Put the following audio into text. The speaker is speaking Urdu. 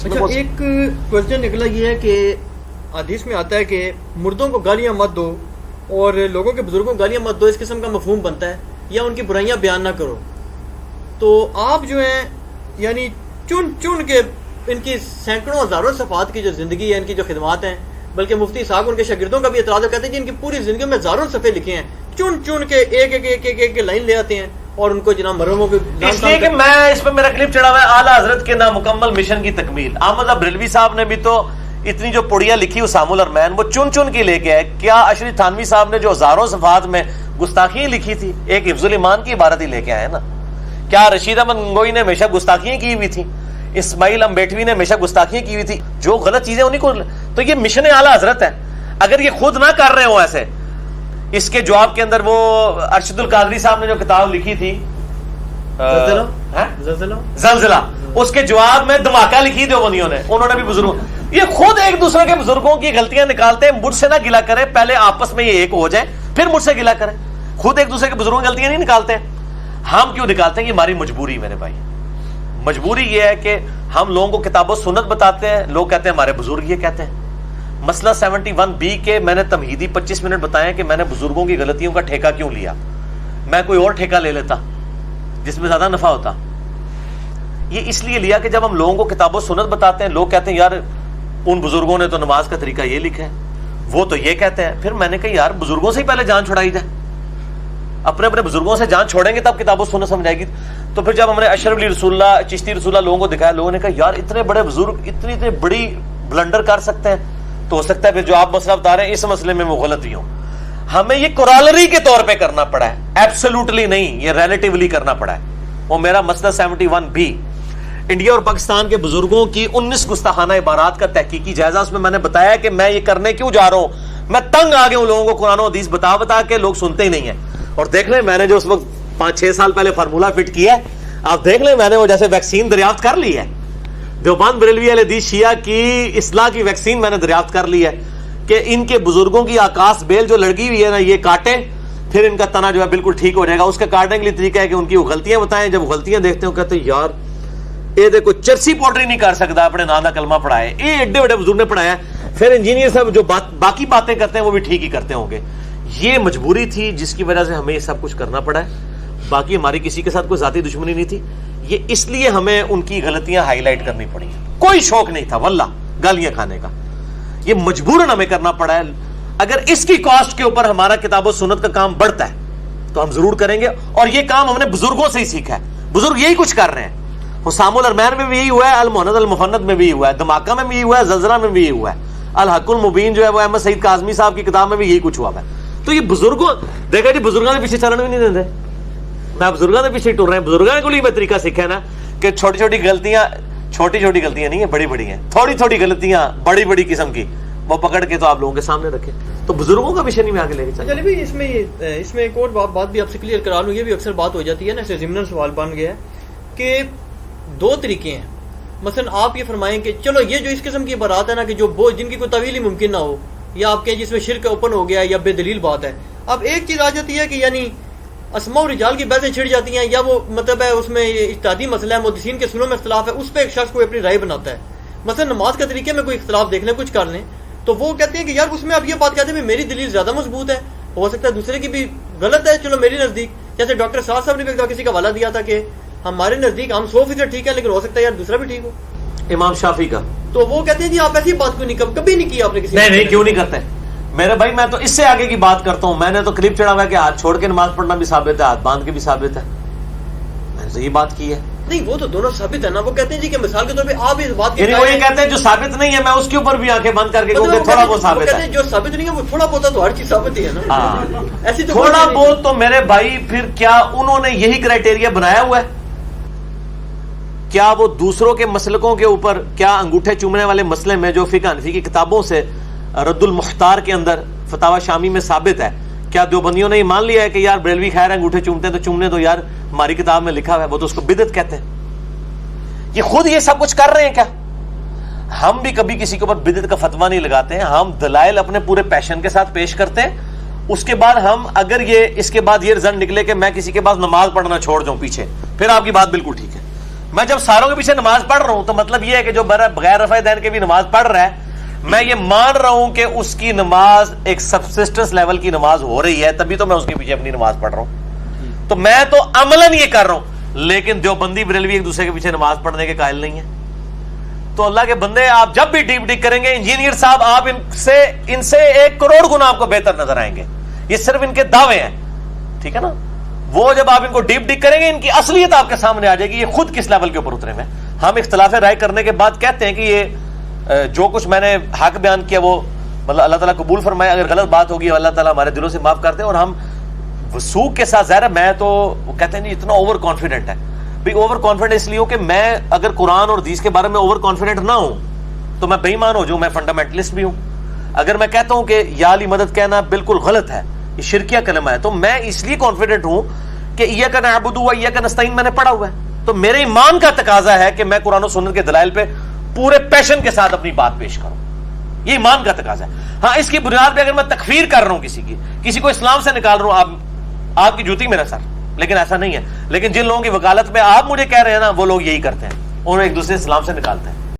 اچھا ایک کوشچن نکلا یہ ہے کہ حدیث میں آتا ہے کہ مردوں کو گالیاں مت دو اور لوگوں کے بزرگوں کو گالیاں مت دو، اس قسم کا مفہوم بنتا ہے، یا ان کی برائیاں بیان نہ کرو. تو آپ جو ہیں یعنی چن چن کے ان کی سینکڑوں ہزاروں صفحات کی جو زندگی ہے، ان کی جو خدمات ہیں، بلکہ مفتی اسحاق ان کے شاگردوں کا بھی اعتراض کہتے ہیں کہ ان کی پوری زندگی میں ہزاروں صفحے لکھے ہیں، چن چن کے ایک ایک ایک ایک ایک لائن لے آتے ہیں اور ان کو جناب مرحوموں کے اس لیے کہ میں اس پہ میرا کلپ چڑھا ہوا ہے اعلیٰ حضرت کے نامکمل مشن کی تکمیل. احمد بریلوی صاحب نے بھی تو اتنی جو پڑیاں لکھی اسام الارمین وہ چن چن کے لے کے ہے. کیا اشری تھانوی صاحب نے جو ہزاروں صفحات میں گستاخیاں لکھی تھی ایک حفظ الایمان کی عبارت ہی لے کے آئے نا؟ کیا رشید احمد گنگوئی نے ہمیشہ گستاخیاں کی ہوئی تھی؟ اسماعیل امبیٹوی نے ہمیشہ گستاخیاں کی ہوئی تھی؟ جو غلط چیزیں انہیں کو، تو یہ مشن اعلیٰ حضرت ہے. اگر یہ خود نہ کر رہے ہو ایسے، اس کے جواب کے اندر وہ ارشد القادری صاحب نے جو کتاب لکھی تھی زلزلہ، اس کے جواب میں دھماکہ لکھی دیوبندیوں نے، انہوں نے بھی بزرگوں، یہ خود ایک دوسرے کے بزرگوں کی غلطیاں نکالتے ہیں. مجھ سے نہ گلا کریں، پہلے آپس میں یہ ایک ہو جائے پھر مجھ سے گلا کریں. خود ایک دوسرے کے بزرگوں کی غلطیاں نہیں نکالتے ہیں. ہم کیوں نکالتے ہیں؟ یہ ہماری مجبوری. میرے بھائی مجبوری یہ ہے کہ ہم لوگوں کو کتاب و سنت بتاتے ہیں، لوگ کہتے ہیں ہمارے بزرگ یہ کہتے ہیں. مسئلہ 71B کے میں نے تمہیدی 25 منٹ بتایا کہ میں نے بزرگوں کی غلطیوں کا ٹھیکہ کیوں لیا. میں کوئی اور ٹھیکہ لے لیتا جس میں زیادہ نفع ہوتا. یہ اس لیے لیا کہ جب ہم لوگوں کو کتاب و سنت بتاتے ہیں، لوگ کہتے ہیں یار ان بزرگوں نے تو نماز کا طریقہ یہ لکھا ہے، وہ تو یہ کہتے ہیں. پھر میں نے کہا یار بزرگوں سے ہی پہلے جان چھڑائی جائے، اپنے اپنے بزرگوں سے جان چھوڑیں گے تب کتاب و سنت سمجھائے گی. تو پھر جب ہم نے اشرف علی رسول اللہ، چشتی رسول اللہ لوگوں کو دکھایا، لوگوں نے کہا یار اتنے بڑے بزرگ اتنی بڑی بلنڈر کر سکتے ہیں، تو ہو سکتا ہے پھر جو آپ مسئلہ بتا رہے ہیں اس مسئلے میں وہ غلط ہی ہوں. ہمیں یہ کورالری کے طور پہ کرنا پڑا ہے، ایبسولوٹلی نہیں، یہ ریلیٹیولی کرنا پڑا ہے. وہ میرا مسئلہ 71B انڈیا اور پاکستان کے بزرگوں کی 19 گستاخانہ عبارات کا تحقیقی جائزہ. اس میں میں نے بتایا کہ میں یہ کرنے کیوں جا رہا ہوں. میں تنگ آ گیا ہوں لوگوں کو قرآن و حدیث بتا کے، لوگ سنتے ہی نہیں ہیں. اور دیکھ لیں میں نے جو اس وقت 5-6 سال پہلے فارمولہ فٹ کیا ہے، آپ دیکھ لیں میں نے وہ جیسے ویکسین دریافت کر لی ہے. دیوبند بریلوی اہل حدیث شیعہ کی اصلاح کی ویکسین میں نے دریافت کر لی ہے کہ ان کے بزرگوں کی آکاس بیل جو لڑکی ہوئی ہے نا، یہ کاٹیں پھر ان کا تنا جو ہے بالکل ٹھیک ہو جائے گا. اس کے کاٹنے کے لیے طریقہ ہے کہ ان کی وہ غلطیاں بتائیں. جب غلطیاں دیکھتے ہیں کہتے ہیں یار یہ دیکھو چرسی پوٹری نہیں کر سکتا، اپنے نام کا کلمہ پڑھائے، یہ ایڈے بڑے بزرگ نے پڑھایا. پھر انجینئر صاحب جو باقی باتیں کرتے ہیں وہ بھی ٹھیک ہی کرتے ہوں گے. یہ مجبوری تھی جس کی وجہ سے ہمیں یہ سب کچھ کرنا پڑا ہے. باقی ہماری کسی کے ساتھ کوئی ذاتی دشمنی نہیں تھی. یہ اس لیے ہمیں ان کی غلطیاں ہائی لائٹ کرنی پڑی. کوئی شوق نہیں تھا واللہ گالیاں کھانے کا، یہ مجبوراً ہمیں کرنا پڑا ہے. اگر اس کی کاسٹ کے اوپر ہمارا کتاب و سنت کا کام بڑھتا ہے تو ہم ضرور کریں گے. اور یہ کام ہم نے بزرگوں سے ہی سیکھا ہے. بزرگ یہی کچھ کر رہے ہیں. حسام الارمین میں بھی یہی ہوا ہے، المحند المفند میں بھی یہی ہوا ہے، دھماکہ میں بھی یہی ہوا ہے، زلزلہ میں بھی یہی ہوا ہے، الحق المبین جو ہے وہ احمد سعید کاظمی صاحب کی کتاب میں بھی یہی کچھ ہوا ہے. تو یہ بزرگوں دیکھا جی بزرگوں نے پیچھے چلنے بھی نہیں دیتے. میں بزرگوں نے پیچھے ٹور رہے ہیں. بزرگوں کو لیے میں طریقہ سیکھا ہے نا کہ چھوٹی چھوٹی غلطیاں نہیں ہیں، بڑی بڑی ہیں. تھوڑی تھوڑی غلطیاں بڑی بڑی قسم کی وہ پکڑ کے تو آپ لوگوں کے سامنے رکھیں. تو بزرگوں کا مشن ہی میں آگے لے کے چلیں. چلیے بھی اس میں ایک اور بات بھی آپ سے کلیئر کرا لوں. یہ بھی اکثر بات ہو جاتی ہے نا، اسے ضمن سوال بن گیا ہے کہ 2 طریقے ہیں. مثلا آپ یہ فرمائیں کہ چلو یہ جو اس قسم کی عبارات ہے نا کہ جو جن کی کوئی طویل ہی ممکن نہ ہو، یا آپ کہیں جس میں شرک اوپن ہو گیا یا بے دلیل بات ہے. اب ایک چیز آ جاتی ہے کہ یعنی اسماء و رجال کی بحثیں چھڑ جاتی ہیں، یا وہ مطلب ہے اس میں اجتہادی مسئلہ ہے، محدثین کے سنوں میں اختلاف ہے، اس پہ ایک شخص کوئی اپنی رائے بناتا ہے. مثلا نماز کے طریقے میں کوئی اختلاف دیکھ لیں، کچھ کر لیں، تو وہ کہتے ہیں کہ یار اس میں آپ یہ بات کہتے ہیں میری دلیل زیادہ مضبوط ہے، ہو سکتا ہے دوسرے کی بھی غلط ہے، چلو میری نزدیک. جیسے ڈاکٹر سعد صاحب نے بھی کسی کا حوالہ دیا تھا کہ ہمارے نزدیک ہم 100% ٹھیک ہے، لیکن ہو سکتا ہے یار دوسرا بھی ٹھیک ہو، امام شافعی کا. تو وہ کہتے ہیں جی آپ ایسی بات کیوں نہیں کبھی نہیں کی آپ نے کسی نہیں کیوں نہیں کرتے میرے بھائی. میں تو اس سے آگے کی بات کرتا ہوں. میں نے تو کلپ چڑھا ہوا ہے کہ ہاتھ چھوڑ کے نماز پڑھنا بھی ثابت ہے، ہاتھ باندھ کے بھی ثابت ہے. میں نے تو یہ بات کی ہے. نہیں وہ تو دونوں ثابت ہے نا. وہ کہتے ہیں جی کہ مثال کے طور پہ آپ اس بات وہ یہ کہتے ہیں جو ثابت نہیں ہے میں اس کے اوپر بھی آنکھیں بند کر کے کہوں کہ تھوڑا بہت ثابت ہے. جو ثابت نہیں ہے وہ تھوڑا بہت تو ہر چیز ثابت ہی ہے نا. ایسی تو تھوڑا بہت تو میرے بھائی پھر کیا انہوں نے یہی کرائٹیریا بنایا ہوا ہے؟ کیا وہ دوسروں کے مسلکوں کے اوپر، کیا انگوٹھے چومنے والے مسئلے میں جو فقہ حنفی کی کتابوں سے رد المختار کے اندر فتاوی شامی میں ثابت ہے، کیا دیوبندیوں نے یہ مان لیا ہے کہ یار بریلوی خیر انگوٹھے چومتے ہیں تو چومنے دو یار، ہماری کتاب میں لکھا ہوا ہے، وہ تو اس کو بدعت کہتے ہیں. یہ خود یہ سب کچھ کر رہے ہیں کیا؟ ہم بھی کبھی کسی کے اوپر بدعت کا فتویٰ نہیں لگاتے ہیں. ہم دلائل اپنے پورے پیشن کے ساتھ پیش کرتے ہیں. اس کے بعد ہم اگر اس کے بعد یہ رزلٹ نکلے کہ میں کسی کے پاس نماز پڑھنا چھوڑ جاؤں پیچھے، پھر آپ کی بات بالکل ٹھیک ہے. میں جب ساروں کے پیچھے نماز پڑھ رہا ہوں تو مطلب یہ ہے کہ جو بغیر رفع دین کے بھی نماز پڑھ رہا ہے، میں یہ مان رہا ہوں کہ اس کی نماز ایک سبسسٹنس لیول کی نماز ہو رہی ہے، تبھی تو میں اس کے پیچھے اپنی نماز پڑھ رہا ہوں. تو میں تو عملاً یہ کر رہا ہوں، لیکن دیوبندی بریلوی ایک دوسرے کے پیچھے نماز پڑھنے کے قائل نہیں ہے. تو اللہ کے بندے، آپ جب بھی ڈیپ ڈگ کریں گے، انجینئر صاحب آپ ان سے 1 کروڑ گنا آپ کو بہتر نظر آئیں گے. یہ صرف ان کے دعوے ہیں، ٹھیک ہے نا. وہ جب آپ ان کو ڈیپ ڈگ کریں گے، ان کی اصلیت آپ کے سامنے آ جائے گی، یہ خود کس لیول کے اوپر اترے ہوئے ہیں. ہم اختلاف رائے کرنے کے بعد کہتے ہیں کہ یہ جو کچھ میں نے حق بیان کیا وہ مطلب اللہ تعالیٰ قبول فرمائے، اگر غلط بات ہوگی اللہ تعالیٰ ہمارے دلوں سے معاف کرتے ہیں. اور ہم وثوق کے ساتھ، ظاہر ہے میں تو کہتے ہیں نہیں اتنا اوور کانفیڈنٹ ہے بھائی. اوور کانفیڈنٹ اس لیے ہو کہ میں اگر قرآن اور حدیث کے بارے میں اوور کانفیڈنٹ نہ ہوں تو میں بے ایمان ہو جاؤں، میں فنڈامنٹلسٹ بھی ہوں. اگر میں کہتا ہوں کہ یا علی مدد کہنا بالکل غلط ہے، یہ شرکیہ کلمہ ہے، تو میں اس لیے کانفیڈنٹ ہوں کہ ایاک نعبد و ایاک نستعین میں نے پڑھا ہوا ہے. تو میرے ایمان کا تقاضا ہے کہ میں قرآن و سنت کے دلائل پہ پورے پیشن کے ساتھ اپنی بات پیش کروں. یہ ایمان کا تقاضا ہے. ہاں اس کی بنیاد پہ اگر میں تکفیر کر رہا ہوں کسی کو اسلام سے نکال رہا ہوں، آپ کی جوتی میرا سر، لیکن ایسا نہیں ہے. لیکن جن لوگوں کی وکالت میں آپ مجھے کہہ رہے ہیں نا، وہ لوگ یہی کرتے ہیں، انہیں ایک دوسرے اسلام سے نکالتے ہیں.